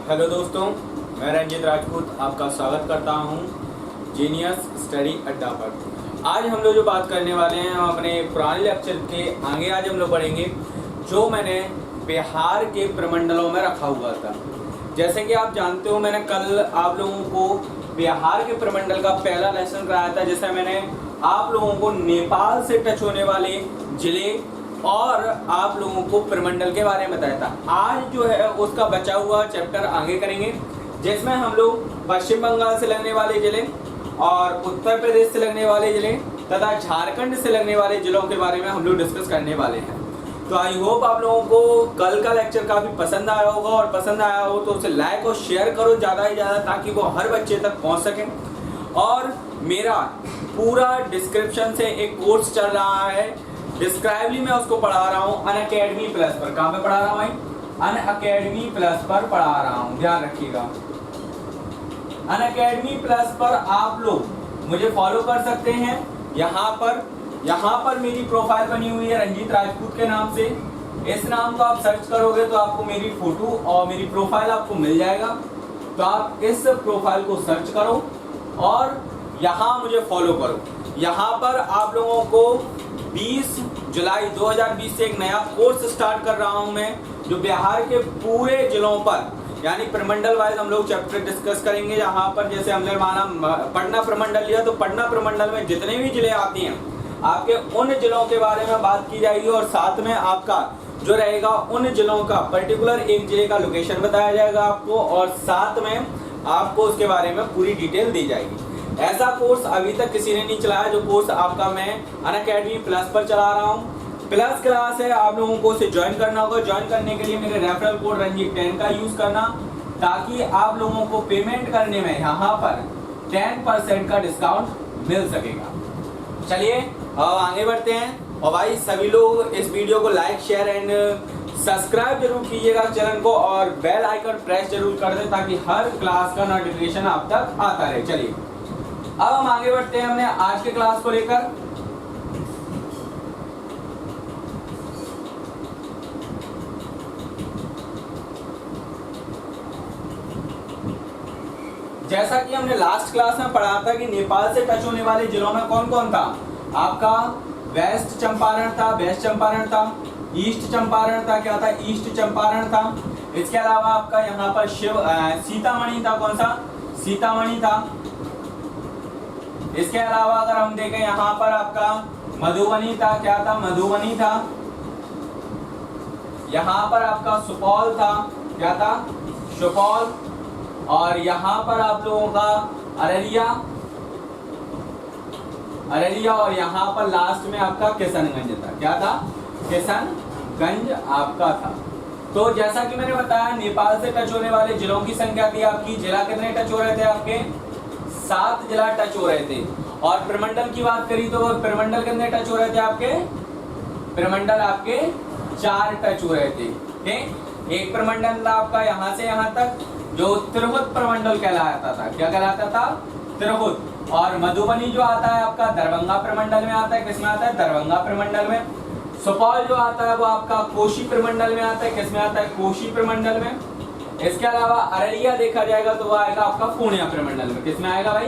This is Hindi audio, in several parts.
हेलो दोस्तों, मैं रंजित राजपूत आपका स्वागत करता हूं जीनियस स्टडी अड्डा पर। आज हम लोग जो बात करने वाले हैं हम अपने पुराने लेक्चर के आगे आज हम लोग पढ़ेंगे जो मैंने बिहार के प्रमंडलों में रखा हुआ था। जैसे कि आप जानते हो मैंने कल आप लोगों को बिहार के प्रमंडल का पहला लेसन कराया था, जिसमें मैंने आप लोगों को नेपाल से टच होने वाले जिले और आप लोगों को प्रमंडल के बारे में बताया था। आज जो है उसका बचा हुआ चैप्टर आगे करेंगे, जिसमें हम लोग पश्चिम बंगाल से लगने वाले जिले और उत्तर प्रदेश से लगने वाले जिले तथा झारखंड से लगने वाले जिलों के बारे में हम लोग डिस्कस करने वाले हैं। तो आई होप आप लोगों को कल का लेक्चर काफी पसंद आया होगा, और पसंद आया हो तो उसे लाइक और शेयर करो ज़्यादा ही ज़्यादा, ताकि वो हर बच्चे तक पहुंच सके। और मेरा पूरा डिस्क्रिप्शन से एक कोर्स चल रहा है, डिस्क्राइबली मैं उसको पढ़ा रहा हूँ अनअकैडमी प्लस पर। कहाँ पे पढ़ा रहा हूँ भाई? अनअकैडमी प्लस पर पढ़ा रहा हूँ, ध्यान रखिएगा। अनअकैडमी प्लस पर आप लोग मुझे फॉलो कर सकते हैं। यहाँ पर मेरी प्रोफाइल बनी हुई है रंजीत राजपूत के नाम से। इस नाम को आप सर्च करोगे तो आपको मेरी फोटो और मेरी प्रोफाइल आपको मिल जाएगा। तो आप इस प्रोफाइल को सर्च करो और यहाँ मुझे फॉलो करो। यहाँ पर आप लोगों को 20 जुलाई 2020 से एक नया कोर्स स्टार्ट कर रहा हूँ मैं, जो बिहार के पूरे जिलों पर यानी प्रमंडल वाइज हम लोग चैप्टर डिस्कस करेंगे। यहाँ पर जैसे हमने माना पटना प्रमंडल लिया, तो पटना प्रमंडल में जितने भी जिले आते हैं आपके उन जिलों के बारे में बात की जाएगी, और साथ में आपका जो रहेगा उन जिलों का पर्टिकुलर एक जिले का लोकेशन बताया जाएगा आपको, और साथ में आपको उसके बारे में पूरी डिटेल दी जाएगी। ऐसा कोर्स अभी तक किसी ने नहीं चलाया जो कोर्स आपका मैं अनअकैडमी प्लस पर चला रहा हूँ। प्लस क्लास है, आप लोगों को उसे ज्वाइन करना होगा। ज्वाइन करने के लिए मेरे रेफरल कोड रंजीत 10 का यूज करना, ताकि आप लोगों को पेमेंट करने में यहाँ पर 10% का डिस्काउंट मिल सकेगा। चलिए अब आगे बढ़ते हैं। और भाई सभी लोग इस वीडियो को लाइक शेयर एंड सब्सक्राइब जरूर कीजिएगा चैनल को, और बेल आइकन प्रेस जरूर कर दें ताकि हर क्लास का नोटिफिकेशन आप तक आता रहे। चलिए अब हम आगे बढ़ते हैं अपने आज के क्लास को लेकर। जैसा कि हमने लास्ट क्लास में पढ़ा था कि नेपाल से टच होने वाले जिलों में कौन कौन था। आपका वेस्ट चंपारण था, वेस्ट चंपारण था, ईस्ट चंपारण था, क्या था? ईस्ट चंपारण था। इसके अलावा आपका यहाँ पर सीतामढ़ी था। कौन सा? सीतामढ़ी था। इसके अलावा अगर हम देखें यहाँ पर आपका मधुबनी था। क्या था? मधुबनी था। यहाँ पर आपका सुपौल था। क्या था? सुपौल। और यहाँ पर आप लोगों का अररिया, और यहाँ पर लास्ट में आपका किशनगंज था। क्या था? किशनगंज आपका था। तो जैसा कि मैंने बताया नेपाल से टच होने वाले जिलों की संख्या थी आपकी। जिला कितने टच हो रहे थे आपके? 7 जिला टच हो रहे थे। और प्रमंडल की बात करी तो प्रमंडल कितने टच हो रहे थे आपके? प्रमंडल आपके 4 टच हो रहे थे। ठीक, एक प्रमंडल था आपका यहाँ से यहाँ तक, जो तिरहुत प्रमंडल कहलाता था। क्या कहलाता था? तिरहुत। और मधुबनी जो आता है आपका दरभंगा प्रमंडल में आता है। किसमें आता है? दरभंगा प्रमंडल में। सुपौल जो आता है वो आपका कोशी प्रमंडल में आता है। किसमें आता है? कोशी प्रमंडल में। इसके अलावा अररिया देखा जाएगा तो वो आएगा आपका पूर्णिया प्रमंडल में। किसमें आएगा भाई?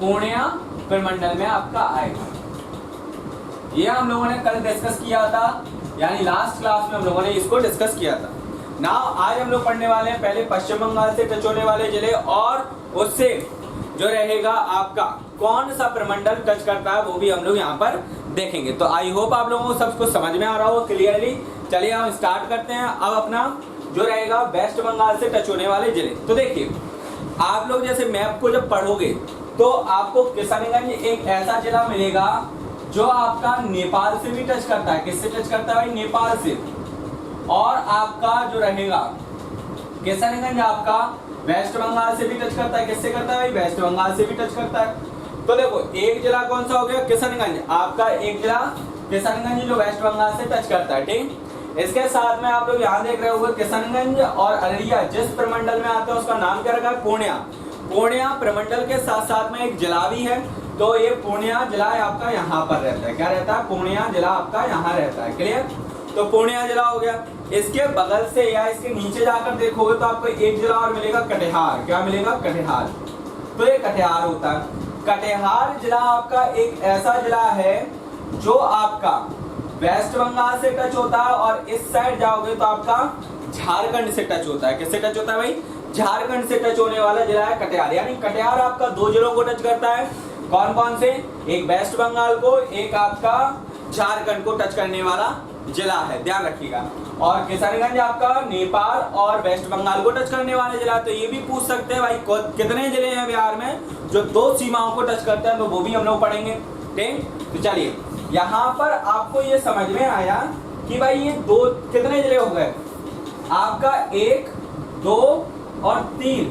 पूर्णिया प्रमंडल में आपका आएगा। ये हम लोगों ने कल डिस्कस किया था, यानी लास्ट क्लास में हम लोगों ने इसको डिस्कस किया था। नाउ आज हम लोग पढ़ने वाले हैं पहले पश्चिम बंगाल से टच होने वाले जिले, और उससे जो रहेगा आपका कौन सा प्रमंडल टच करता है वो भी हम लोग यहाँ पर देखेंगे। तो आई होप आप लोगों को सब कुछ समझ में आ रहा हो क्लियरली। चलिए हम स्टार्ट करते हैं। अब अपना जो रहेगा वेस्ट बंगाल से टच होने वाले जिले। तो देखिए आप लोग जैसे मैप को जब पढ़ोगे तो आपको किशनगंज एक ऐसा जिला मिलेगा जो आपका नेपाल से भी टच करता है। किससे टच करता है भाई? नेपाल से। और आपका जो रहेगा किशनगंज आपका वेस्ट बंगाल से भी टच करता है। किससे करता है भाई? वेस्ट बंगाल से भी टच करता है। तो देखो एक जिला कौन सा हो गया? किशनगंज। आपका एक जिला किशनगंज जो वेस्ट बंगाल से टच करता है। ठीक, इसके साथ में आप लोग यहाँ देख रहे होंगे किशनगंज और अररिया जिस प्रमंडल में आता है उसका नाम क्या रखा है? पूर्णिया। पूर्णिया प्रमंडल के साथ साथ में एक जिला भी है, तो ये पूर्णिया जिला आपका यहाँ पर रहता है। क्या रहता है? पूर्णिया जिला आपका यहाँ रहता है। क्लियर? तो पूर्णिया जिला हो गया। इसके बगल से या इसके नीचे जाकर देखोगे तो आपको एक जिला और मिलेगा, कटिहार। क्या मिलेगा? कटिहार। तो ये कटिहार होता है। कटिहार जिला आपका एक ऐसा जिला है जो आपका वेस्ट बंगाल से टच होता है और इस साइड जाओगे तो आपका झारखंड से टच होता है। किससे टच होता है भाई? झारखंड से टच होने वाला जिला है कटिहार। यानी कटिहार आपका दो जिलों को टच करता है। कौन कौन से? एक वेस्ट बंगाल को, एक आपका झारखंड को टच करने वाला जिला है, ध्यान रखिएगा। और किशनगंज आपका नेपाल और वेस्ट बंगाल को टच करने वाला जिला। तो ये भी पूछ सकते हैं भाई कितने जिले हैं बिहार में जो दो सीमाओं को टच करते हैं, तो वो भी हम लोग पढ़ेंगे। ठीक, तो चलिए यहाँ पर आपको ये समझ में आया कि भाई ये दो कितने जिले हो गए आपका? एक, दो और तीन।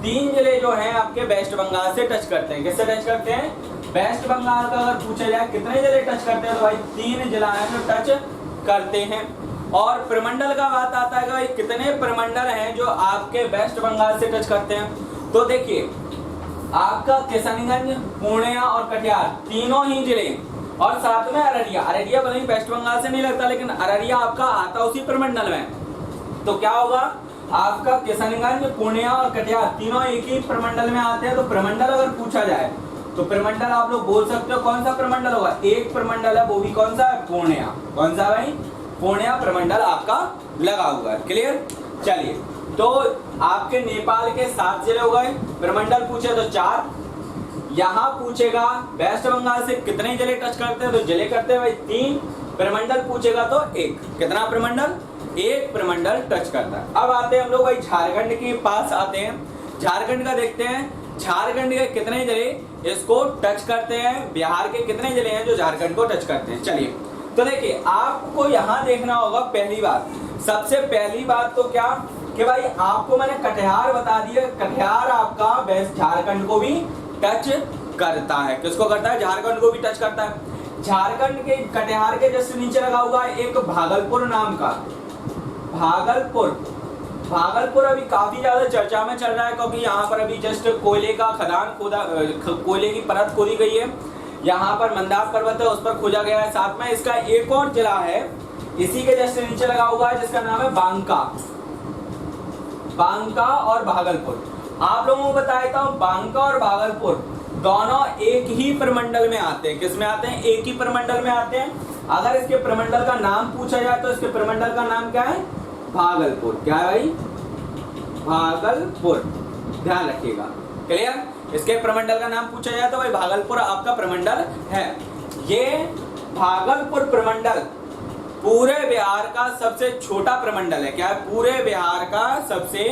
तीन जिले जो हैं आपके वेस्ट बंगाल से टच करते हैं। किससे टच करते हैं? वेस्ट बंगाल का अगर पूछा जाए कितने जिले टच करते हैं तो भाई तीन जिला है जो टच करते हैं। और प्रमंडल का बात आता है कि भाई कितने प्रमंडल हैं जो आपके वेस्ट बंगाल से टच करते हैं। तो देखिए आपका किशनगंज, पूर्णिया और कटिहार तीनों ही जिले, और साथ में अररिया। अररिया भले ही वेस्ट बंगाल से नहीं लगता लेकिन अररिया आपका आता उसी प्रमंडल में। तो क्या होगा आपका? किशनगंज, पूर्णिया और कटिहार तीनों एक ही प्रमंडल में आते हैं। तो प्रमंडल अगर पूछा जाए तो प्रमंडल आप लोग बोल सकते हो कौन सा प्रमंडल होगा? एक प्रमंडल है, वो भी कौन सा है? पूर्णिया। कौन सा भाई? पूर्णिया प्रमंडल आपका लगा हुआ है। क्लियर? चलिए, तो आपके नेपाल के 7 जिले हो गए। प्रमंडल पूछे तो 4। यहाँ पूछेगा वेस्ट बंगाल से कितने जिले टच करते हैं, तो जिले करते हैं भाई 3। प्रमंडल पूछेगा तो 1। कितना प्रमंडल? 1 प्रमंडल टच करता है। अब आते हैं हम लोग भाई झारखंड के पास आते हैं। झारखंड का देखते हैं, झारखंड के कितने जिले इसको टच करते हैं, बिहार के कितने जिले हैं जो झारखंड को टच करते हैं। चलिए, तो देखिए आपको यहाँ देखना होगा पहली बात, सबसे पहली बात तो क्या कि भाई आपको मैंने कटिहार बता दिया। कटिहार आपका वेस्ट झारखंड को भी टच करता है। किसको करता है? झारखंड को भी टच करता है। झारखंड के कटिहार के जस्ट नीचे लगा हुआ है एक भागलपुर नाम का। भागलपुर अभी काफी ज्यादा चर्चा में चल रहा है क्योंकि यहाँ पर अभी जस्ट कोयले का खदान खोदा, कोयले की परत खोदी गई है। यहाँ पर मंदार पर्वत है, उस पर खोजा गया है। साथ में इसका एक और जिला है इसी के जस्ट नीचे लगा हुआ है जिसका नाम है बांका। बांका और भागलपुर, आप लोगों को बताया हूँ बांका और भागलपुर दोनों एक ही प्रमंडल में आते हैं। किस में आते हैं? एक ही प्रमंडल में आते हैं। अगर इसके प्रमंडल का नाम पूछा जाए तो इसके प्रमंडल का नाम क्या है? भागलपुर। क्या है भाई? भागलपुर, ध्यान रखिएगा। क्लियर? इसके प्रमंडल का नाम पूछा जाए तो भाई भागलपुर आपका प्रमंडल है। ये भागलपुर प्रमंडल पूरे बिहार का सबसे छोटा प्रमंडल है। क्या है? पूरे बिहार का सबसे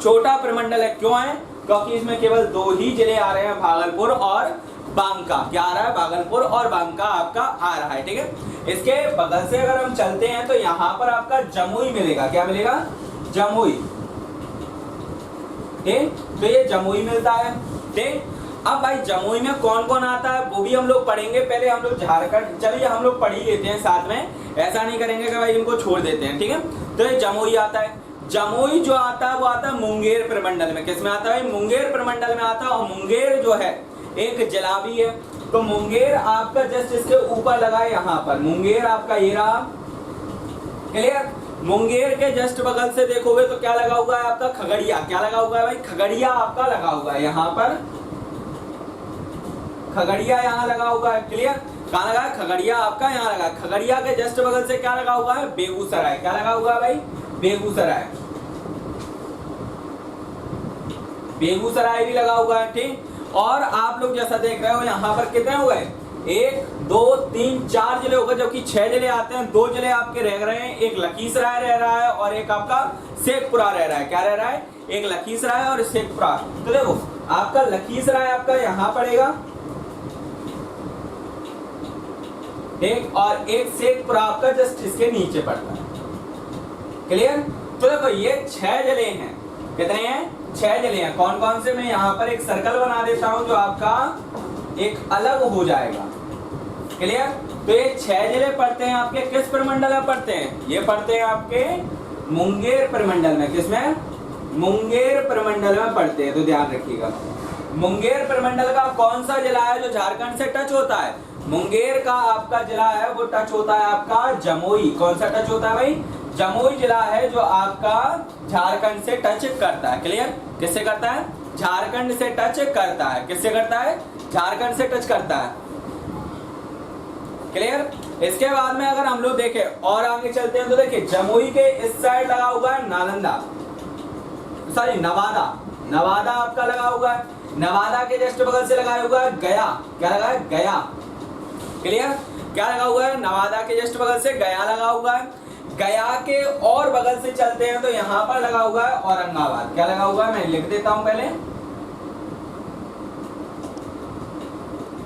छोटा प्रमंडल है। क्यों है? क्योंकि इसमें केवल 2 ही जिले आ रहे हैं, भागलपुर और बांका। क्या आ रहा है? भागलपुर और बांका आपका आ रहा है। ठीक है, इसके बगल से अगर हम चलते हैं तो यहाँ पर आपका जमुई मिलेगा। क्या मिलेगा? जमुई। ठीक, तो ये जमुई मिलता है। ठीक, अब भाई जमुई में कौन कौन आता है वो भी हम लोग पढ़ेंगे। पहले हम लोग झारखंड, चलिए हम लोग पढ़ ही लेते हैं साथ में, ऐसा नहीं करेंगे कि भाई इनको छोड़ देते हैं। ठीक है, तो ये जमुई आता है। जमुई जो आता है वो आता है मुंगेर प्रमंडल में। किस में आता है? मुंगेर प्रमंडल में आता है। और मुंगेर जो है एक जिला भी है। तो मुंगेर आपका जस्ट इसके ऊपर लगा है, यहाँ पर मुंगेर आपका ये रहा। क्लियर? मुंगेर के जस्ट बगल से देखोगे तो क्या लगा हुआ है आपका? खगड़िया। क्या लगा हुआ है भाई? खगड़िया आपका लगा हुआ है यहाँ पर। खगड़िया यहाँ लगा हुआ है। क्लियर? कहाँ लगा है? खगड़िया आपका यहाँ लगा। खगड़िया के जस्ट बगल से क्या लगा हुआ है? बेगूसराय। क्या लगा हुआ है भाई? बेगूसराय। बेगूसराय भी लगा हुआ है। ठीक, और आप लोग जैसा देख रहे हो यहाँ पर कितने हो गए? 1, 2, 3, 4 जिले हो गए, जबकि 6 जिले आते हैं। 2 जिले आपके रह रहे हैं, एक लखीसराय रह रहा है और एक आपका शेखपुरा रह रहा है। क्या रह रहा है? एक लखीसराय और शेखपुरा। तो देखो आपका लखीसराय आपका यहाँ पड़ेगा, ठीक, और एक शेखपुरा आपका जस्ट इसके नीचे पड़ता है। क्लियर? तो देखो ये 6 जिले हैं। कितने हैं? 6 जिले हैं। कौन कौन से? मैं यहाँ पर एक सर्कल बना देता हूँ जो आपका एक अलग हो जाएगा। क्लियर? तो ये 6 जिले पड़ते हैं आपके किस प्रमंडल में पड़ते हैं? ये पड़ते हैं आपके मुंगेर प्रमंडल में। किसमें? मुंगेर प्रमंडल में पड़ते हैं। तो ध्यान रखिएगा, मुंगेर प्रमंडल का कौन सा जिला है जो झारखंड से टच होता है? मुंगेर का आपका जिला है वो टच होता है आपका जमुई। कौन सा टच होता है भाई? जमुई जिला है जो आपका झारखंड से टच करता है। क्लियर? किससे करता है? झारखंड से टच करता है। किससे करता है? झारखंड से टच करता है। क्लियर? इसके बाद में अगर हम लोग देखें और आगे चलते हैं तो देखिए जमुई के इस साइड लगा हुआ है नालंदा, सॉरी नवादा। नवादा आपका लगा हुआ है। नवादा के जस्ट बगल से लगा हुआ है गया। क्या लगा है? गया। क्लियर? क्या लगा हुआ है? नवादा के जस्ट बगल से गया लगा हुआ है। गया के और बगल से चलते हैं तो यहां पर लगा हुआ है औरंगाबाद। क्या लगा हुआ है? मैं लिख देता हूं पहले,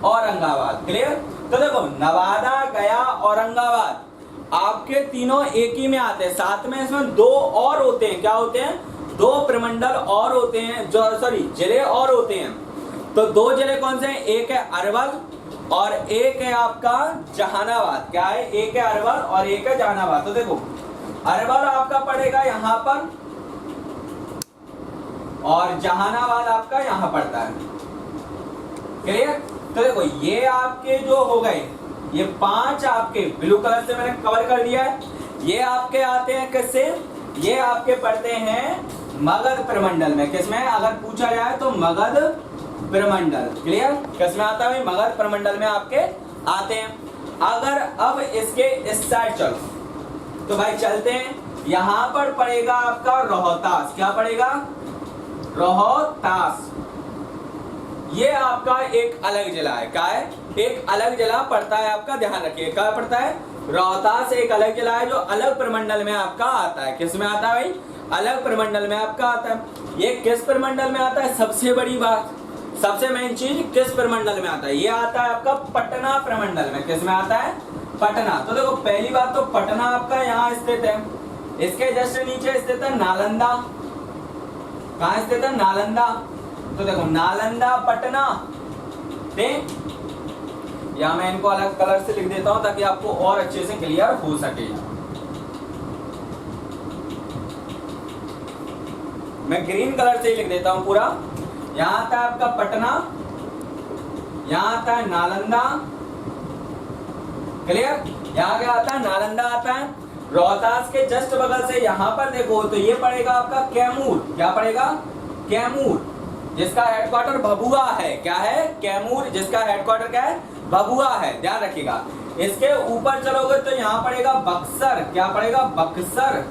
औरंगाबाद। क्लियर? तो देखो नवादा, गया, औरंगाबाद आपके तीनों एक ही में आते हैं। साथ में इसमें दो और होते हैं। क्या होते हैं? दो प्रमंडल और होते हैं, जो सॉरी जिले और होते हैं। तो दो जिले कौन से हैं? एक है अरवल और एक है आपका जहानाबाद। क्या है? एक है अरवल और एक है जहानाबाद। तो देखो अरवल आपका पड़ेगा यहां पर और जहानाबाद आपका यहां पड़ता है। क्लियर? तो देखो ये आपके जो हो गए, ये 5 आपके ब्लू कलर से मैंने कवर कर दिया है। ये आपके आते हैं किससे? ये आपके पढ़ते हैं मगध प्रमंडल में। किसमें? अगर पूछा जाए तो मगध प्रमंडल। क्लियर? किसमें आता है? मगध प्रमंडल में आपके आते हैं। अगर अब इसके इस साइड चलो तो भाई चलते हैं, यहां पर पड़ेगा आपका रोहतास। क्या पड़ेगा? रोहतास। ये आपका एक अलग जिला है। क्या है? एक अलग जिला पड़ता है आपका, ध्यान रखिए। क्या पड़ता है? रोहतास एक अलग जिला है जो अलग प्रमंडल में आपका आता है। किस में आता है भाई? अलग प्रमंडल में आपका आता है। ये किस प्रमंडल में आता है? सबसे बड़ी बात, सबसे मेन चीज, किस प्रमंडल में आता है? ये आता है आपका पटना प्रमंडल में। किस में आता है? पटना। तो देखो पहली बात तो पटना आपका यहाँ स्थित है। इसके जस्ट नीचे स्थित है नालंदा। कहाँ स्थित है? नालंदा। तो देखो नालंदा, पटना। ठीक, या मैं इनको अलग कलर से लिख देता हूं ताकि आपको और अच्छे से क्लियर हो सके। मैं ग्रीन कलर से ही लिख देता हूं पूरा। यहां आता है आपका पटना, यहां आता है नालंदा। क्लियर? यहां क्या आता है? नालंदा आता है। रोहतास के जस्ट बगल से यहां पर देखो तो ये पड़ेगा आपका कैमूर। क्या पड़ेगा? कैमूर, जिसका हेडक्वार्टर भभुआ है। क्या है? कैमूर, जिसका हेडक्वार्टर क्या है? भभुआ है। ध्यान रखिएगा। इसके ऊपर चलोगे तो यहाँ पड़ेगा बक्सर। क्या पड़ेगा? बक्सर।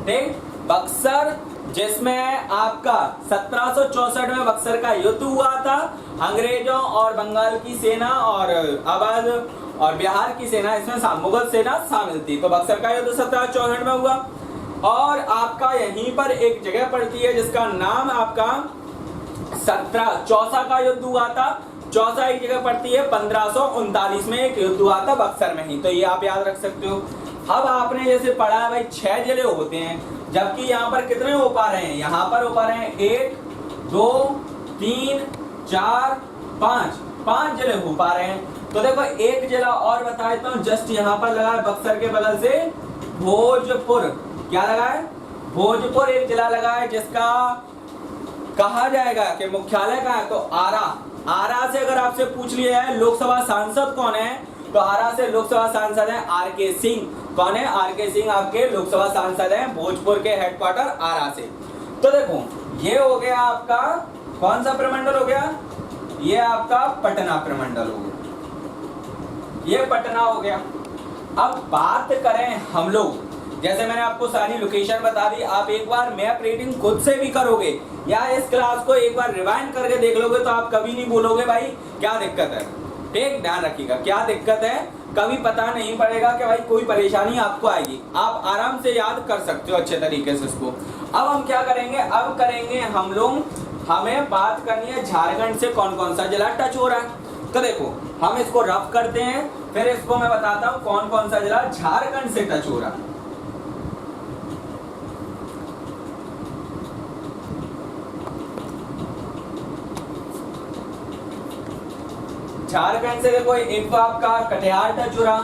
ठीक, बक्सर, जिसमें आपका 1764 में बक्सर का युद्ध हुआ था। अंग्रेजों और बंगाल की सेना और अवध और बिहार की सेना, इसमें मुगल सेना शामिल थी। तो बक्सर का युद्ध 1764 में हुआ। और आपका यहीं पर एक जगह पड़ती है जिसका नाम आपका चौसा का युद्ध हुआ था। चौसा एक जगह पड़ती है, 1539 में एक युद्ध हुआ था बक्सर में ही। तो ये आप याद रख सकते हो। अब आपने जैसे पढ़ा है भाई 6 जिले होते हैं, जबकि यहाँ पर कितने हो पा रहे हैं? यहाँ पर हो पा रहे हैं 1 2 3 4 5 जिले हो पा रहे हैं। तो देखो एक जिला और बता देता हूँ, जस्ट यहाँ पर लगा है बक्सर के बगल से भोजपुर। क्या लगा है? भोजपुर एक जिला लगा है जिसका कहा जाएगा कि मुख्यालय कहाँ है? तो आरा। आरा से अगर आपसे पूछ लिया है लोकसभा सांसद कौन है, तो आरा से लोकसभा सांसद है आर.के. सिंह। कौन है? आर.के. सिंह आपके लोकसभा सांसद हैं भोजपुर के हेडक्वार्टर आरा से। तो देखो ये हो गया आपका कौन सा प्रमंडल हो गया? ये आपका पटना प्रमंडल हो गया। ये पटना हो गया। अब बात करें हम लोग, जैसे मैंने आपको सारी लोकेशन बता दी, आप एक बार मैप रीडिंग खुद से भी करोगे या इस क्लास को एक बार रिवाइंड करके देख लोगे तो आप कभी नहीं बोलोगे भाई क्या दिक्कत है। ठीक, ध्यान रखिएगा, क्या दिक्कत है कभी पता नहीं पड़ेगा कि भाई कोई परेशानी आपको आएगी। आप आराम से याद कर सकते हो अच्छे तरीके से इसको। अब हम क्या करेंगे? अब करेंगे हम लोग, हमें बात करनी है झारखंड से कौन कौन सा जिला टच हो रहा है। तो देखो हम इसको रफ करते हैं, फिर इसको मैं बताता हूँ कौन कौन सा जिला झारखंड से टच हो रहा है। झारखंड से देखो एक तो आपका कटिहार टच हो रहा,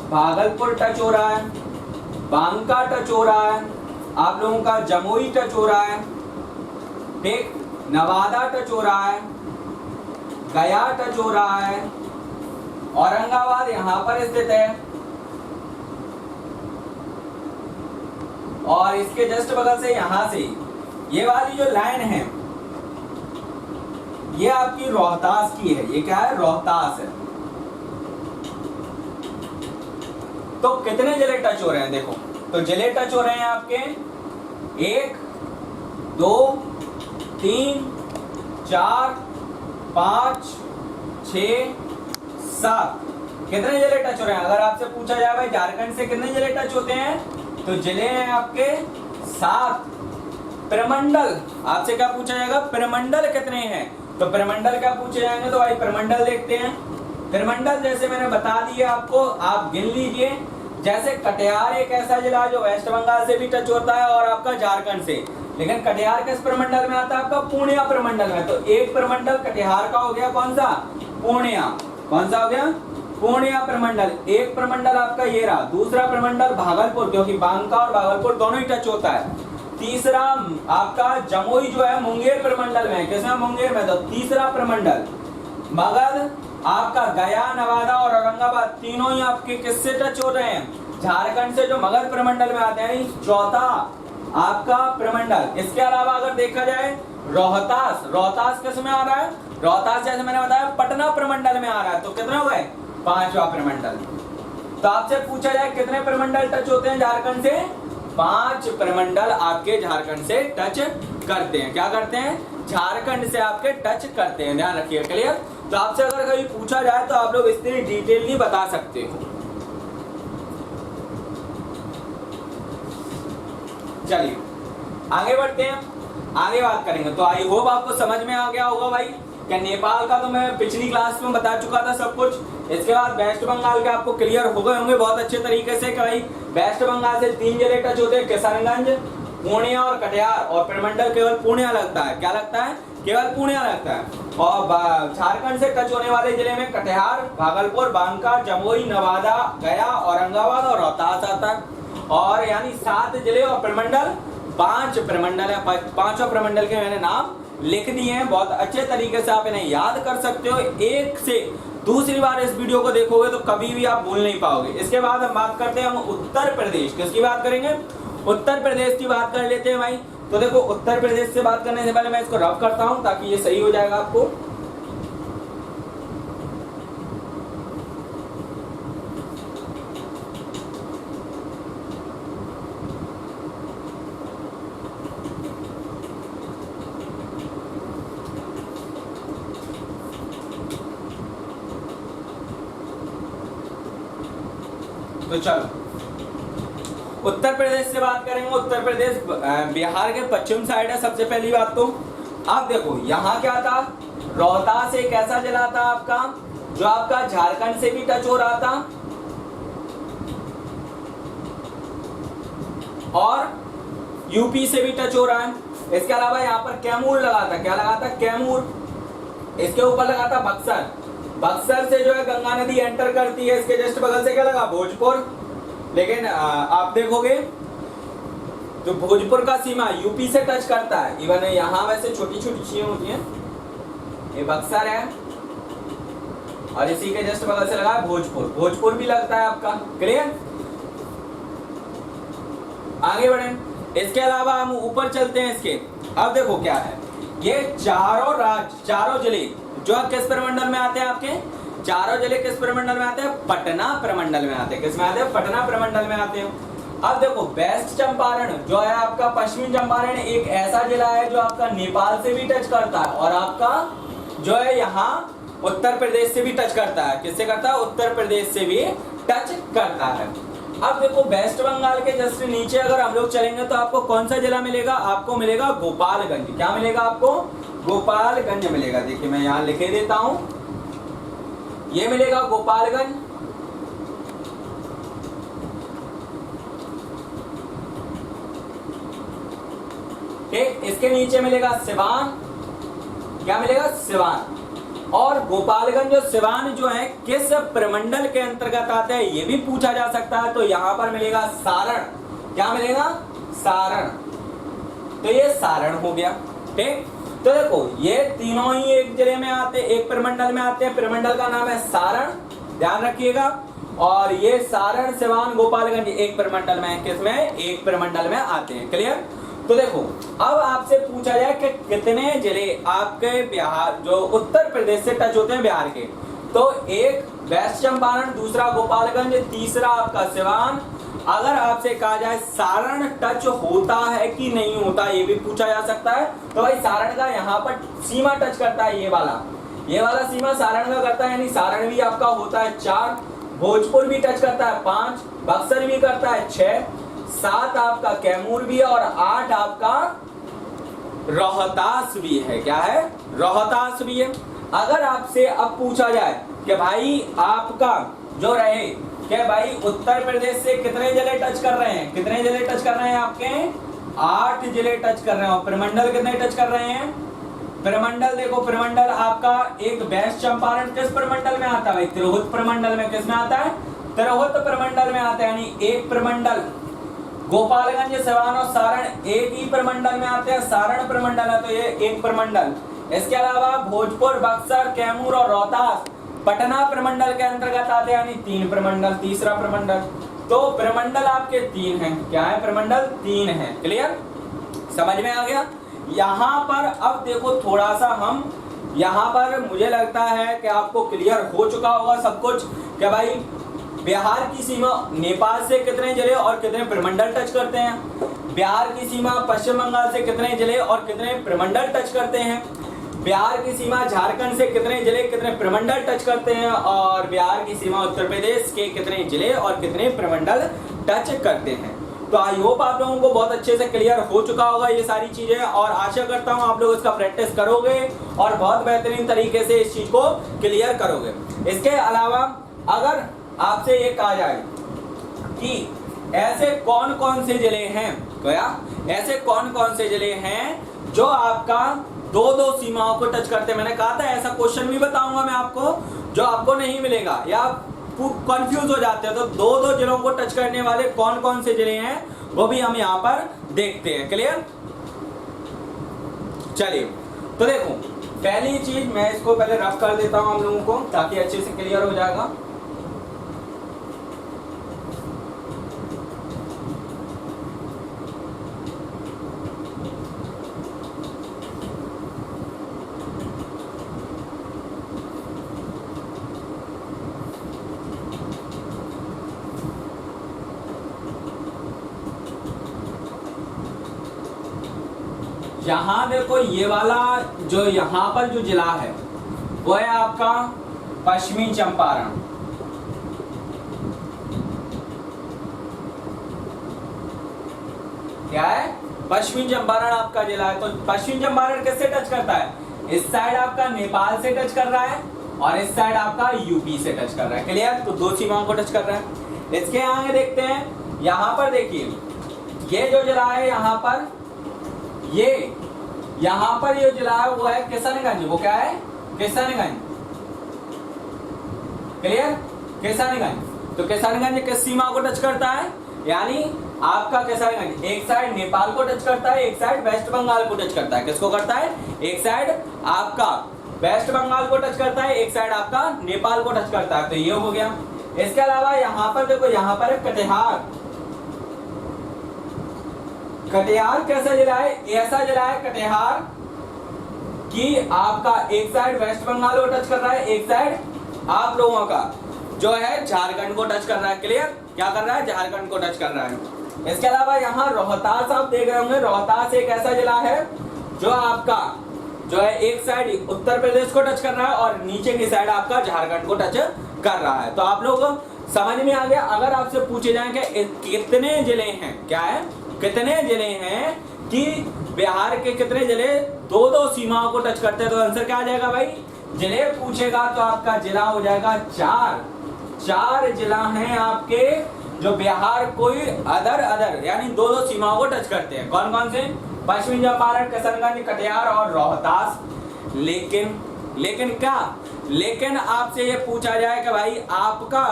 भागलपुर टच हो रहा है, बांका टच हो रहा है, आप लोगों का जमुई टच हो रहा है, ठीक, नवादा टच हो रहा है, गया टच हो रहा है, औरंगाबाद यहाँ पर स्थित है, और इसके जस्ट बगल से यहां से ये वाली जो लाइन है ये आपकी रोहतास की है। ये क्या है? रोहतास है। तो कितने जिले टच हो रहे हैं देखो, तो जिले टच हो रहे हैं आपके 1 2 3 4 5 6 7। कितने जिले टच हो रहे हैं? अगर आपसे पूछा जाए भाई झारखंड से कितने जिले टच होते हैं, तो जिले हैं आपके 7। प्रमंडल आपसे क्या पूछा जाएगा? प्रमंडल कितने हैं? तो प्रमंडल क्या पूछे जाएंगे? तो भाई प्रमंडल देखते हैं। प्रमंडल जैसे मैंने बता दिया आपको, आप गिन लीजिए। जैसे कटिहार एक ऐसा जिला जो वेस्ट बंगाल से भी टच होता है और आपका झारखंड से, लेकिन कटिहार किस प्रमंडल में आता है? आपका पूर्णिया प्रमंडल में। तो एक प्रमंडल कटिहार का हो गया, कौन सा? पूर्णिया। कौन सा हो गया? पूर्णिया प्रमंडल। एक प्रमंडल आपका ये रहा। दूसरा प्रमंडल भागलपुर, क्योंकि बांका और भागलपुर दोनों ही टच होता है। तीसरा आपका जमुई जो है मुंगेर प्रमंडल में, किसमें? मुंगेर में। तो तीसरा प्रमंडल मगध आपका गया, नवादा और औरंगाबाद तीनों ही आपके किससे टच हो रहे हैं? झारखंड से, जो मगध प्रमंडल में आते हैं। चौथा आपका प्रमंडल। इसके अलावा अगर देखा जाए रोहतास, रोहतास किस में आ रहा है? रोहतास जैसे मैंने बताया पटना प्रमंडल में आ रहा है। तो कितने हो गए? 5वां प्रमंडल। तो आपसे पूछा जाए कितने प्रमंडल टच होते हैं झारखंड से? 5 प्रमंडल आपके झारखंड से टच करते हैं। क्या करते हैं? झारखंड से आपके टच करते हैं। ध्यान रखिए। क्लियर? तो आपसे अगर कभी पूछा जाए तो आप लोग इस तरह डिटेलली बता सकते हो। चलिए आगे बढ़ते हैं, आगे बात करेंगे। तो आई होप आपको समझ में आ गया होगा भाई। क्या नेपाल का तो मैं पिछली क्लास में बता चुका था सब कुछ। इसके बाद वेस्ट बंगाल के आपको क्लियर हो गए होंगे बहुत अच्छे तरीके से कि भाई वेस्ट बंगाल से 3 जिले टच होते हैं, किशनगंज, पूर्णिया और कटिहार, और प्रमंडल केवल पूर्णिया लगता है। क्या लगता है? केवल पूर्णिया लगता है। और झारखंड से टच होने वाले जिले में कटिहार, भागलपुर, बांका, जमुई, नवादा, गया, औरंगाबाद और रोहतास आता है। और यानी 7 जिले और प्रमंडल 5 प्रमंडल है। 5वां प्रमंडल के मैंने नाम लिख दिए हैं। बहुत अच्छे तरीके से आप इन्हें याद कर सकते हो। एक से दूसरी बार इस वीडियो को देखोगे तो कभी भी आप भूल नहीं पाओगे। इसके बाद हम बात करते हैं, हम उत्तर प्रदेश। किसकी बात करेंगे? उत्तर प्रदेश की बात कर लेते हैं भाई। तो देखो उत्तर प्रदेश से बात करने से पहले मैं इसको रफ करता हूं ताकि ये सही हो जाएगा आपको। तो चलो उत्तर प्रदेश से बात करेंगे। उत्तर प्रदेश बिहार के पश्चिम साइड है। सबसे पहली बात तो आप देखो यहाँ क्या था? रोहतास एक ऐसा जिला था आपका जो आपका झारखंड से भी टच हो रहा था और यूपी से भी टच हो रहा है। इसके अलावा यहाँ पर कैमूर लगा था। क्या लगा था? कैमूर। इसके ऊपर लगा था बक्सर। बक्सर से जो है गंगा नदी एंटर करती है। इसके जस्ट बगल से क्या लगा? भोजपुर। लेकिन आप देखोगे जो भोजपुर का सीमा यूपी से टच करता है। इवन यहाँ वैसे छोटी छोटी चीजें होती हैं। ये बक्सर है और इसी के जस्ट बगल से लगा है भोजपुर। भोजपुर भी लगता है आपका। क्लियर? आगे बढ़े। इसके अलावा हम ऊपर चलते हैं इसके। अब देखो क्या है, ये चारों राज्य, चारों जिले जो किस प्रमंडल में आते हैं? आपके चारों जिले किस प्रमंडल में आते हैं? पटना प्रमंडल में आते हैं। किस में आते हैं? पटना प्रमंडल में आते हैं। अब देखो वेस्ट चंपारण जो है आपका, पश्चिमी चंपारण एक ऐसा जिला है जो आपका नेपाल से भी टच करता है और आपका जो है यहाँ उत्तर प्रदेश से भी टच करता है। किससे करता है? उत्तर प्रदेश से भी टच करता है। अब देखो वेस्ट बंगाल के जस्ट नीचे अगर हम लोग चलेंगे तो आपको कौन सा जिला मिलेगा? आपको मिलेगा गोपालगंज। क्या मिलेगा आपको? गोपालगंज मिलेगा। देखिए मैं यहाँ लिखे देता हूं, ये मिलेगा गोपालगंज। ठीक, इसके नीचे मिलेगा सिवान। क्या मिलेगा? सिवान। और गोपालगंज और सिवान जो है किस प्रमंडल के अंतर्गत आते हैं ये भी पूछा जा सकता है। तो यहां पर मिलेगा सारण। क्या मिलेगा? सारण। तो ये सारण हो गया। ठीक, तो देखो ये तीनों ही एक जिले में आते, एक प्रमंडल में आते हैं। प्रमंडल का नाम है सारण। ध्यान रखिएगा। और ये सारण, सिवान, गोपालगंज एक प्रमंडल में, किसमें, एक प्रमंडल में आते हैं। क्लियर। तो देखो अब आपसे पूछा जाए कि कितने जिले आपके बिहार जो उत्तर प्रदेश से टच होते हैं बिहार के, तो एक वेस्ट चंपारण, दूसरा गोपालगंज, तीसरा आपका सिवान। अगर आपसे कहा जाए सारण टच होता है कि नहीं होता, ये भी पूछा जा सकता है। तो भाई सारण का यहाँ पर सीमा टच करता है, ये वाला सीमा सारण का करता है, यानी सारण भी आपका होता है 4, भोजपुर भी टच करता है 5, बक्सर भी करता है 6, 7 आपका कैमूर भी है, और 8 आपका रोहतास भी है। क्या है, रोहतास भी है। अगर आपसे अब पूछा जाए कि भाई आपका जो रहे कि भाई उत्तर प्रदेश से कितने जिले टच कर रहे हैं, कितने जिले टच कर रहे हैं आपके, 8 जिले टच कर रहे हैं। और प्रमंडल कितने टच कर रहे हैं, प्रमंडल देखो, प्रमंडल आपका एक वेस्ट चंपारण किस प्रमंडल में आता है, तिरहुत प्रमंडल में। किस में आता है, तिरहुत प्रमंडल में आता है, यानी एक प्रमंडल। गोपालगंज, सिवान और सारण एक ही प्रमंडल में आते हैं, सारण प्रमंडल है तो ये एक प्रमंडल। इसके अलावा भोजपुर, बक्सर, कैमूर और रोहतास पटना प्रमंडल के अंतर्गत आते हैं, यानी 3 प्रमंडल, तीसरा प्रमंडल। तो प्रमंडल आपके 3 हैं। क्या है, प्रमंडल 3 हैं। क्लियर, समझ में आ गया। यहाँ पर अब देखो थोड़ा सा हम यहाँ पर मुझे लगता है कि आपको क्लियर हो चुका होगा सब कुछ कि भाई बिहार की सीमा नेपाल से कितने जिले और कितने प्रमंडल टच करते हैं, बिहार की सीमा पश्चिम बंगाल से कितने जिले और कितने प्रमंडल टच करते हैं, बिहार की सीमा झारखंड से कितने जिले कितने प्रमंडल टच करते हैं, और बिहार की सीमा उत्तर प्रदेश के कितने जिले और कितने प्रमंडल टच करते हैं। तो आई होप आप लोगों को बहुत अच्छे से क्लियर हो चुका होगा ये सारी चीजें, और आशा करता हूं आप लोग इसका प्रैक्टिस करोगे और बहुत बेहतरीन तरीके से इस चीज को क्लियर करोगे। इसके अलावा अगर आपसे ये कहा जाए कि ऐसे कौन कौन से जिले हैं, तो यार ऐसे कौन कौन से जिले हैं जो आपका 2-2 सीमाओं को टच करते हैं। मैंने कहा था ऐसा क्वेश्चन भी बताऊंगा मैं आपको जो आपको नहीं मिलेगा या कंफ्यूज हो जाते हैं। तो 2-2 जिलों को टच करने वाले कौन कौन से जिले हैं वो भी हम यहाँ पर देखते हैं। क्लियर, चलिए तो देखो पहली चीज मैं इसको पहले रफ कर देता हूं हम लोगों को ताकि अच्छे से क्लियर हो जाएगा। यहां देखो ये वाला जो यहां पर जो जिला है वो है आपका पश्चिमी चंपारण। क्या है, पश्चिमी चंपारण आपका जिला है। तो पश्चिमी चंपारण किससे टच करता है, इस साइड आपका नेपाल से टच कर रहा है और इस साइड आपका यूपी से टच कर रहा है। क्लियर, तो 2 सीमाओं को टच कर रहा है। इसके आगे देखते हैं, यहां पर देखिए ये जो जिला है यहाँ पर यहाँ पर ये जिला है वो है किशनगंज। वो क्या है, किशनगंज। क्लियर, किशनगंज। तो किशनगंज किस सीमा को टच करता है, यानी आपका किशनगंज एक साइड नेपाल को टच करता है, एक साइड वेस्ट बंगाल को टच करता है। किसको करता है, एक साइड आपका वेस्ट बंगाल को टच करता है, एक साइड आपका नेपाल को टच करता है। तो ये हो गया। इसके अलावा यहाँ पर देखो, यहाँ पर है कटिहार। कटिहार कैसा जिला है, ऐसा जिला है कटिहार कि आपका एक साइड वेस्ट बंगाल को टच कर रहा है, एक साइड आप लोगों का जो है झारखंड को टच कर रहा है। क्लियर, क्या कर रहा है, झारखंड को टच कर रहा है। इसके अलावा यहाँ रोहतास आप देख रहे होंगे, रोहतास एक ऐसा जिला है जो आपका जो है एक साइड उत्तर प्रदेश को टच कर रहा है और नीचे की साइड आपका झारखंड को टच कर रहा है। तो आप लोग समझ में आ गया। अगर आपसे पूछे जाए कि कितने जिले हैं, क्या है, कितने जिले हैं कि बिहार के कितने जिले 2-2 सीमाओं को टच करते हैं, तो आंसर क्या आ जाएगा भाई, जिले पूछेगा तो आपका जिला हो जाएगा 4 जिला हैं आपके जो बिहार कोई अदर यानी 2-2 सीमाओं को टच करते हैं। कौन कौन से, पश्चिमी चंपारण, किशनगंज, कटिहार और रोहतास। लेकिन आपसे ये पूछा जाए कि भाई आपका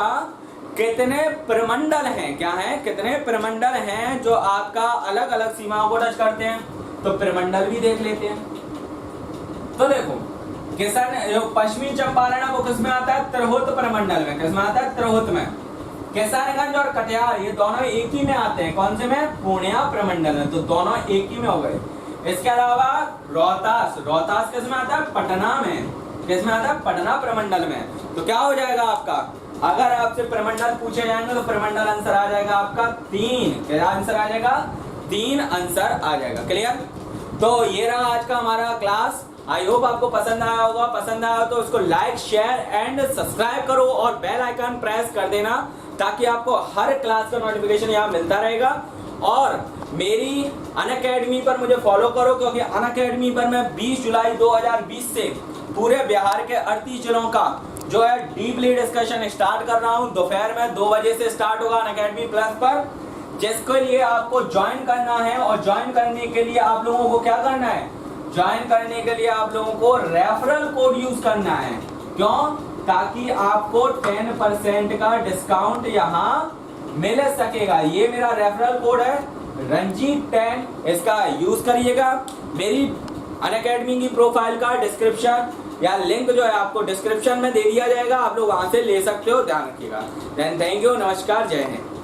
कितने प्रमंडल हैं, क्या है, कितने प्रमंडल हैं जो आपका अलग अलग सीमाओं को टच करते हैं, तो प्रमंडल भी देख लेते हैं। तो देखो किशन जो पश्चिमी चंपारण है वो किसमें आता है? तिरहुत प्रमंडल में। किसमें आता है? तिरहुत में। किशनगंज और कटिहार ये दोनों एक ही में आते हैं। कौन से में? पूर्णिया प्रमंडल में। तो दोनों एक ही में हो गए। इसके अलावा रोहतास, रोहतास किसमें आता है? पटना में। किसमें आता है? पटना प्रमंडल में। तो क्या हो जाएगा आपका? अगर आपसे प्रमंडल पूछे जाएंगे तो प्रमंडल आंसर आ जाएगा आपका 3। क्या आंसर आ जाएगा? 3 आंसर आ जाएगा। क्लियर? तो ये रहा आज का हमारा क्लास। आई होप आपको पसंद आया होगा। पसंद आया तो इसको लाइक, शेयर एंड सब्सक्राइब करो और बेल आइकन प्रेस कर देना ताकि आपको हर क्लास का नोटिफिकेशन यहाँ मिलता रहेगा। और मेरी अनअकैडमी पर मुझे फॉलो करो, क्योंकि अनअकैडमी पर मैं 20 जुलाई 2020 से पूरे बिहार के 38 जिलों का जो है डीपली डिस्कशन स्टार्ट कर रहा हूँ। दोपहर में 2 बजे से स्टार्ट होगा अनअकैडमी प्लस पर, जिसके लिए आपको ज्वाइन करना है। और ज्वाइन करने के लिए आप लोगों को क्या करना है? ज्वाइन करने के लिए आप लोगों को रेफरल कोड यूज करना है। क्यों? ताकि आपको 10% का डिस्काउंट यहाँ मिल सकेगा। ये मेरा रेफरल कोड है रंजीत 10, इसका यूज करिएगा। मेरी अनअकैडमी की प्रोफाइल का डिस्क्रिप्शन या लिंक जो है आपको डिस्क्रिप्शन में दे दिया जाएगा, आप लोग वहां से ले सकते हो। ध्यान रखिएगा। थैंक यू, नमस्कार, जय हिंद।